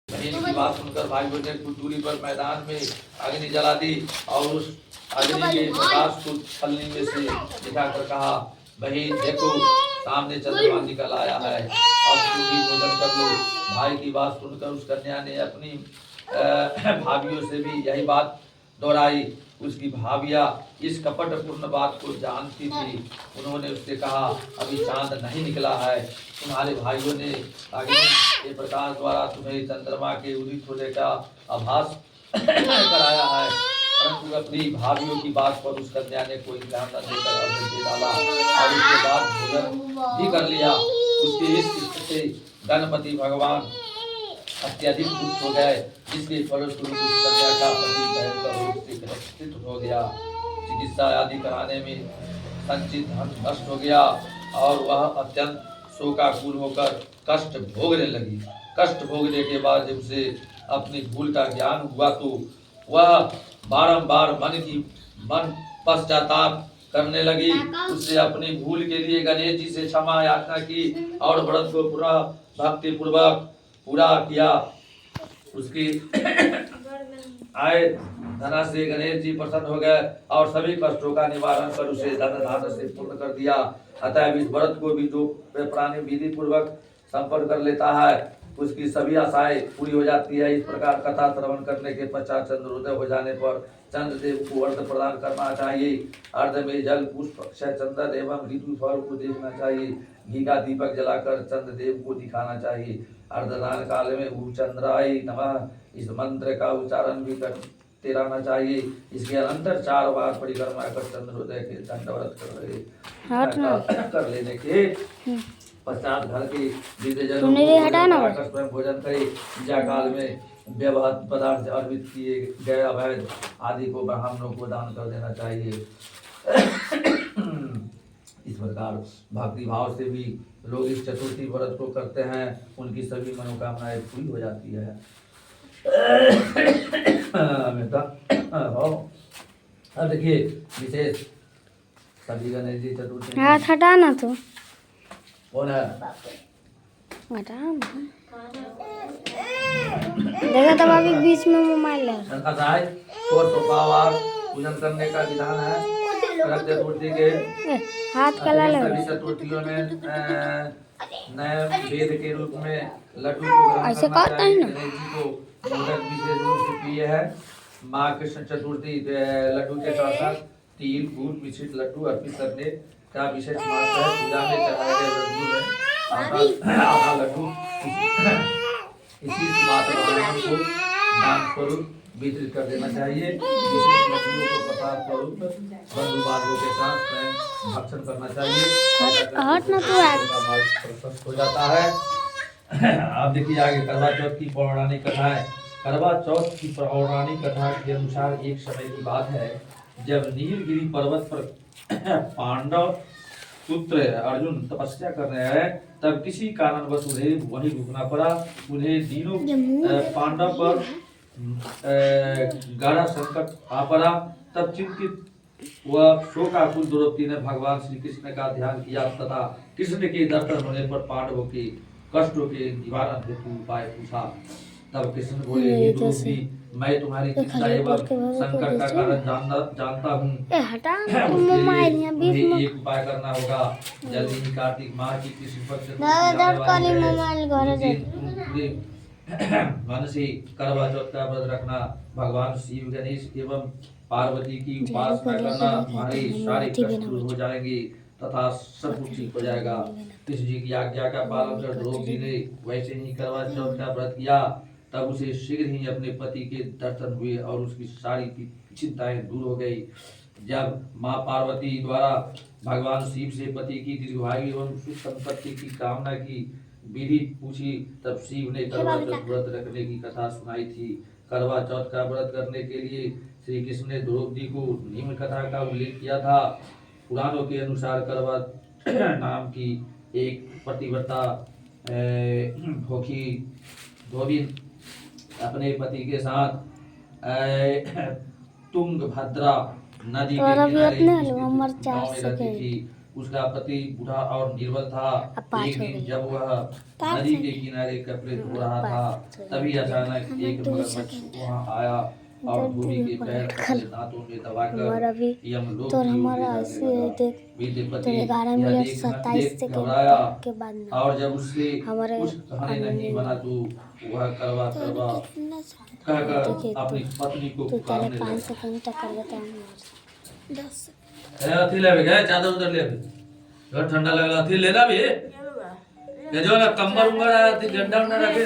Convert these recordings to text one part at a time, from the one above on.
बहन की बात सुनकर भाइयों ने कुछ दूरी पर मैदान में अग्नि जला दी और उस अग्नि के प्रकाश को छलनी में से दिखाकर कहा, बहन देखो सामने चंद्रमा निकल आया है, अब तुम भी भोजन कर लो। भाई की बात सुनकर उस कन्या ने अपनी भाभियों से भी यही बात दोहराई। उसकी भाभियां इस कपटपूर्ण बात को जानती थी। उन्होंने उससे कहा, अभी चांद नहीं निकला है, तुम्हारे भाइयों ने अग्नि के प्रकाश द्वारा तुम्हें चंद्रमा के उदित होने का आभास कराया है। परंतु अपनी भाभियों की बात पर उस कन्या ने कोई ध्यान न देकर अर्घ्य दे डाला और उसके बाद भोजन भी कर लिया। उसके इस चित्त से गणपति भगवान अत्यधिक दुष्ट हो गए, जिसके फलस्वरूप उस कन्या का पति भयंकर रोग से ग्रसित हो गया। चिकित्सा आदि कराने में संचित धन नष्ट हो गया और वह अत्यंत शोकाकुल होकर कष्ट भोगने लगी। कष्ट भोगने के बाद जब उसे अपनी भूल का ज्ञान हुआ तो वह बारंबार मन पश्चाताप करने लगी। उसने अपनी भूल के लिए गणेश जी से क्षमा याचना की और व्रत को पूरा भक्ति पूर्वक पूरा किया। उसकी आय धना से गणेश जी प्रसन्न हो गए और सभी कष्टों का निवारण कर उसे धन धान से पूर्ण कर दिया। अतः इस व्रत को भी जो प्राणी विधि पूर्वक संपन्न कर लेता है, उसकी सभी आशाएं पूरी हो जाती है। इस प्रकार कथा श्रवण करने के पश्चात चंद्रोदय हो जाने पर चंद्रदेव को अर्घ्य प्रदान करना चाहिए। अर्घ्य में जल पुष्प अक्षय चंदन एवं ऋतु फल को देखना चाहिए। घी का दीपक जलाकर चंद्रदेव को दिखाना चाहिए। अर्धदान काल में भूचंद्राय नमः इस मंत्र का उच्चारण भी करते रहना चाहिए। इसके अनंतर 4 बार परिक्रमा कर चंद्रोदय के दंडवत कर लेने के पश्चात घर के विद्यजनों को स्वयं भोजन करे। पूजा काल में व्यवहार पदार्थ अर्पित किए गए अवैध आदि को ब्राह्मणों को दान कर देना चाहिए। इस प्रकार भक्ति भाव से भी लोग इस चतुर्थी व्रत को करते हैं, उनकी सभी मनोकामनाएं पूरी हो जाती है। अब देखिए विशेष सभी गणेश जी चतुर्थी हाथ हटाना तो कौन है देखा तब अभी बीच में मोबाइल है। पूजन करने का विधान है। चतुर्थी के हाथ कला ले सभी चतुर्थियों में नए वेद के रूप में लड्डू को ऐसे कहता है ना गणेश जी को मोदक विशेष रूप से प्रिय है। माँ कृष्ण चतुर्थी लड्डू के साथ साथ तिल गुड़ मिश्रित लड्डू अर्पित करने का विशेष महत्व है। पूजा में चढ़ाए गए लड्डू में आधा लड्डू इसी माता भगवान को दान स्वरूप वितरित कर देना चाहिए। विशेष लड्डुओं को प्रसाद स्वरूप बंधु बांधवों के साथ भक्षण करना चाहिए। प्रशस्त हो जाता है। आप देखिए आगे करवा चौथ की पौराणिक कथा है। करवा चौथ की पौराणिक कथा के अनुसार एक समय की बात है जब नीलगिरी पर्वत पर पांडव पुत्र अर्जुन तपस्या कर रहे हैं, तब किसी कारणवश उन्हें वहीं रुकना पड़ा। उन्हें दिनों पांडव पर गहरा संकट आ पड़ा। तब चिंतित वह शोकाकुल द्रौपदी ने भगवान श्री कृष्ण का ध्यान किया तथा कृष्ण के दर्शन होने पर पांडवों के कष्टों के निवारण हेतु उपाय पूछा। तब कृष्ण बोले, हे द्रौपदी, मैं तुम्हारी चिंता एवं संकट का कारण जानता हूँ। एक उपाय करना होगा। जल्दी ही कार्तिक माह की कृष्ण पक्ष मन से करवा चौथ का व्रत रखना। भगवान शिव गणेश एवं पार्वती की उपासना करना, तुम्हारे सारे कष्ट दूर हो जाएंगे तथा सब कुछ ठीक हो जाएगा। कृष्ण जी की आज्ञा का पालन कर द्रौपदी ने वैसे ही करवा चौथ का व्रत किया। तब उसे शीघ्र ही अपने पति के दर्शन हुए और उसकी सारी चिंताएं दूर हो गई। जब माँ पार्वती द्वारा भगवान शिव से पति की दीर्घायु एवं सुख संपत्ति की कामना की विधि पूछी, तब शिव ने करवा चौथ व्रत रखने की कथा सुनाई थी। करवा चौथ का व्रत करने के लिए श्री कृष्ण ने द्रौपदी को निम्न कथा का उल्लेख किया था। पुराणों के अनुसार करवा नाम की एक पतिव्रता धोबिन अपने पति के साथ तुंगभद्रा नदी के किनारे गांव में रहती थी। उसका पति बूढ़ा और निर्बल था। पाँच एक हो दिन गए। जब वह नदी के किनारे कपड़े धो रहा था, तभी अचानक एक मगरमच्छ वहां आया और धोबी के पैर अपने दांतों में हमारा भी दबाकर यमलोक तो की ओर हमारा ले ऐसे जाने लगा। देख विद्यापति तो 11 यह मिनट देख 27 देख सेकंड घबराया के बाद ना और जब उससे हमारे कुछ कहने नहीं बना तो वह करवा करवा कहकर देखिए अपनी पत्नी को तो पहले पुकारने 5 लगा। सेकंड तक कर देता हूँ 10 अथी ले गए चादर उधर ले घर ठंडा लगला अथी लेना भी ये जो ना कंबल उंगर अथी गंडा उंडा रखे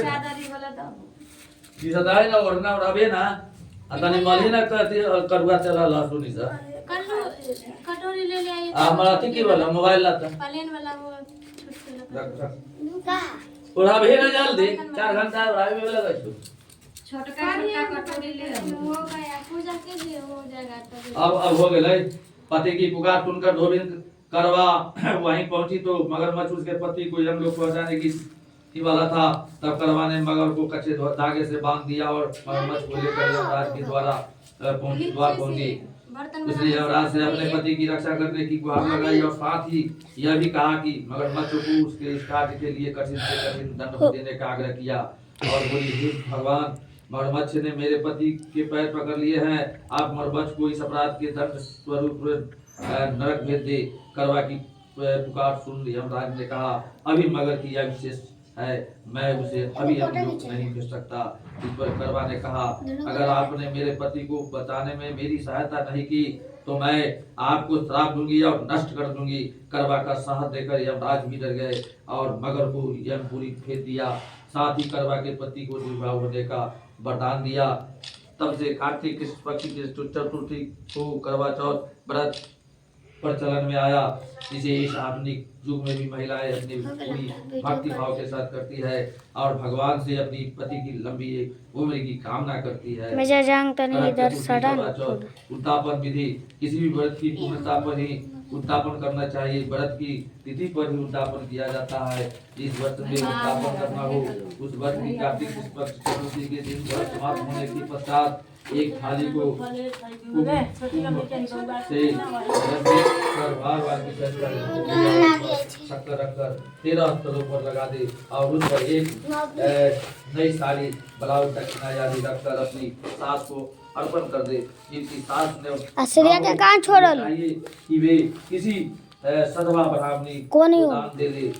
की सदाई ना ओढ़ना उड़ाबे ना अतनी मली ना कहती करुआ चला लहसुन इसा कटोरी ले ले आइए हमारा अथी की वाला मोबाइल लाता प्लेन वाला वो छोटे रख रख उड़ाबे ना जल्दी 4 घंटा उड़ाबे में लगा छो छोटका कटोरी ले हो गया पूजा के लिए हो जाएगा अब हो गए पति की पुकार सुनकर धोबी करवा वहीं पहुंची तो मगरमच्छ उसके पति को यमलोक पहुंचाने की वाला था। तब करवा ने मगर को कच्चे धागे से बांध दिया और मगरमच्छ को लेकर यमराज के द्वार पहुंची। इसलिए यमराज से अपने पति की रक्षा करने की गुहार लगाई और साथ ही यह भी कहा कि मगरमच्छ को उसके इस कार्य के लिए कठिन से कठिन दंड देने का आग्रह किया और बोली, हे भगवान, मगरमच्छ ने मेरे पति के पैर पकड़ लिए हैं, आप मगरमच्छ को इस अपराध के दंड स्वरूप नरक भेज दे। करवा की पुकार सुन यमराज ने कहा, अभी मगर की यह विशेष है, मैं उसे अभी यमलोक नहीं भेज सकता। इस पर करवा ने कहा, अगर आपने मेरे पति को बचाने में मेरी सहायता नहीं की तो मैं आपको श्राप दूंगी और नष्ट कर दूंगी। करवा का साहस देकर यमराज भी डर गए और मगर को यमपुरी भेज दिया। साथ ही करवा के पति को निर्भय होने का वरदान दिया। तब से कार्तिक कृष्ण पक्ष की चतुर्थी को करवा चौथ व्रत प्रचलन में आया, जिसे इस आधुनिक युग में भी महिलाएं अपनी पूरी भक्ति भाव के साथ करती है और भगवान से अपनी पति की लंबी उम्र की कामना करती है। मैं जांग तो नहीं इधर सड़न उत्तापन विधि किसी भी व्रत की पूर्णता पर ही उत्तापन करना चाहिए। व्रत की तिथि पर ही उत्तापन किया जाता है। जिस व्रत में उत्तापन करना हो उस व्रत की कार्तिक कृष्ण पक्ष चतुर्थी के दिन व्रत समाप्त होने के पश्चात एक थाली को से शक्कर रखकर 13 स्थलों पर लगा दे और उन पर एक नई साड़ी ब्लाउज दक्षिणा आदि रखकर अपनी सास को अर्पण कर दे। जिनकी सास ने असरिया के कहां छोड़ल कि वे किसी सदवा ब्राह्मणी को नहीं दान दे दे।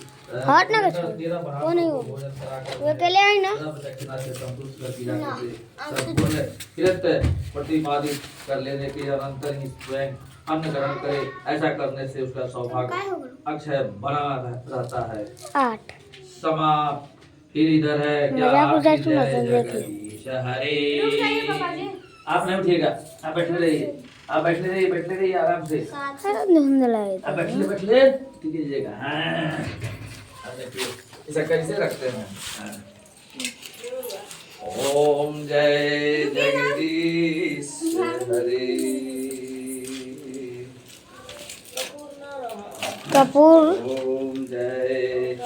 हट ना को नहीं हो वो के ले आई ना दक्षिणा से संतुष्ट कर दिया करते कृत्य प्रतिपादित कर लेने के अनंतर ही स्वयं अन्न ग्रहण करे। ऐसा करने से उसका सौभाग्य अक्षय बना रहता है। 8 समाप्त। फिर इधर है हरे। आप नहीं उठिएगा, आप बैठे रहिए, आप बैठे रहिए आराम से। आप बैठले ठीक कीजिएगा। हाँ, ऐसा कैसे रखते हैं? हाँ। ओम जय जगदीश हरे। कपूर ओम जय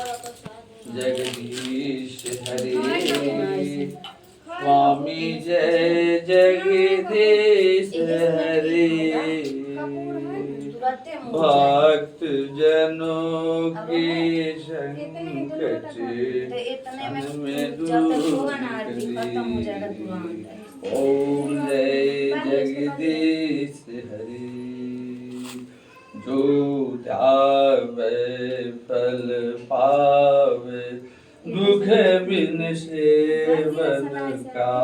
जगदीश हरे। स्वामी जय जगदीश हरे। भक्त जनों के संकट में दूर करे। ओम जय जगदीश हरे। जो ध्यावे फल पावे दुख बिन सेवन का।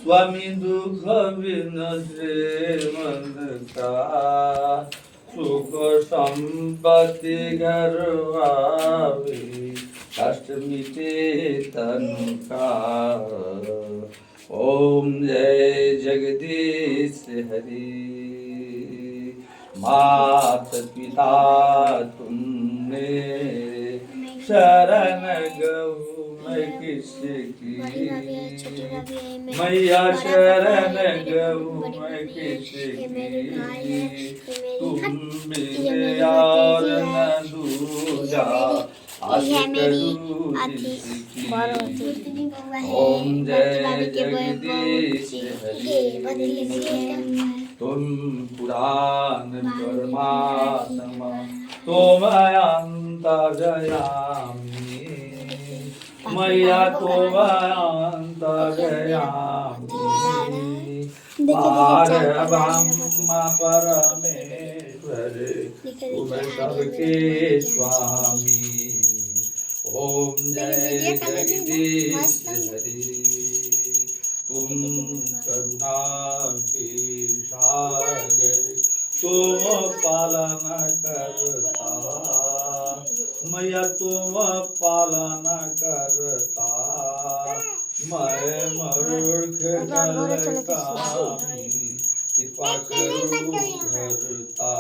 स्वामी दुख बिन सेवन का। सुख संपत्ति घर आवे कष्ट मिटे तन का। ओम जय जगदीश हरि। मात पिता तुम मेरे शरण गऊ मैं किसकी। मैया शरण गऊ मैं किसकी। तुम मेरे यार न दूजा आस करूं जिसकी। ओम जय जगदीश हरि। तुम पुराण परमात्मा त्वमय अंतर्यामी मैया त्वमय अंतर्यामी पार ब्रह्म परमेश्वर तुम सबके स्वामी। ओम जय जगदीश हरि तुम करुणा के सागर तुम पालन करता मैया तुम पालन करता मैं मूर्ख कामी कृपा करो भरता।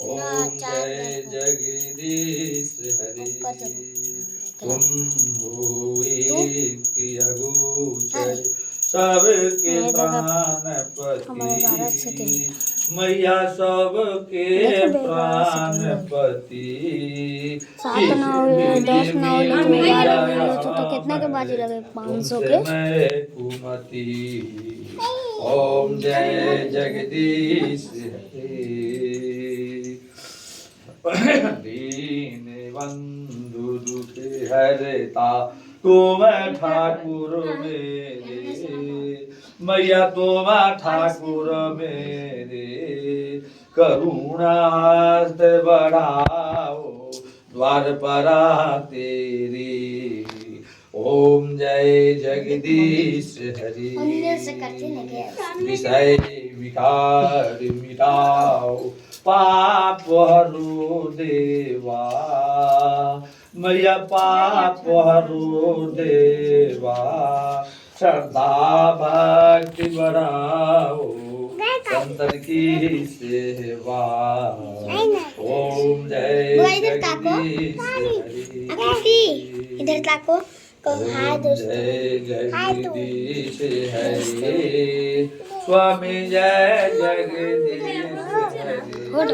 ओम जय जगदीश हरि तुम हो एक अगोचर सबके प्राणपति मैया सबके प्राणपति। 7 9 10 9 11 तो कितना के बाजी लगे 500 के मैं कुमति। ओम जय जगदीश हरे दीन बंधु दुख हरता तुम ठाकुर मेरे मैया तुम ठाकुर मेरे करुणा हस्त बढ़ाओ द्वार परा तेरे। ओम जय जगदीश हरि विषय विकार मिटाओ पाप हरो देवा मैया पाप हरो देवा श्रद्धा भक्ति बढ़ाओ संतन की सेवा। ओम जय जगदीश हरि इधर ताको जय जगदीश हरि स्वामी जय जगदीश हरि।